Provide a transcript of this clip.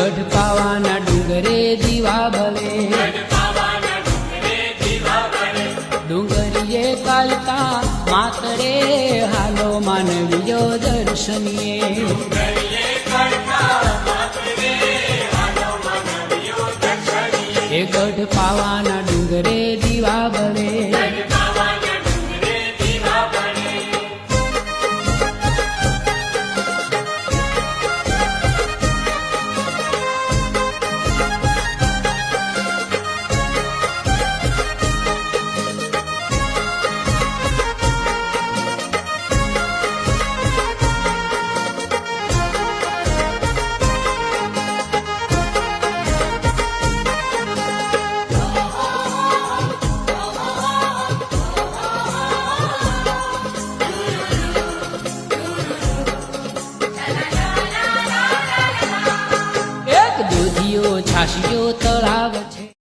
ગઢ પાવાના ડુંગરે દીવા બળે, ડુંગરીએ કાલકા માતરે હાલો માનવીયો દર્શનીએ. એ ગઢ પાવાના ડુંગરે દીવા બળે, છાશીઓ તળાવ છે.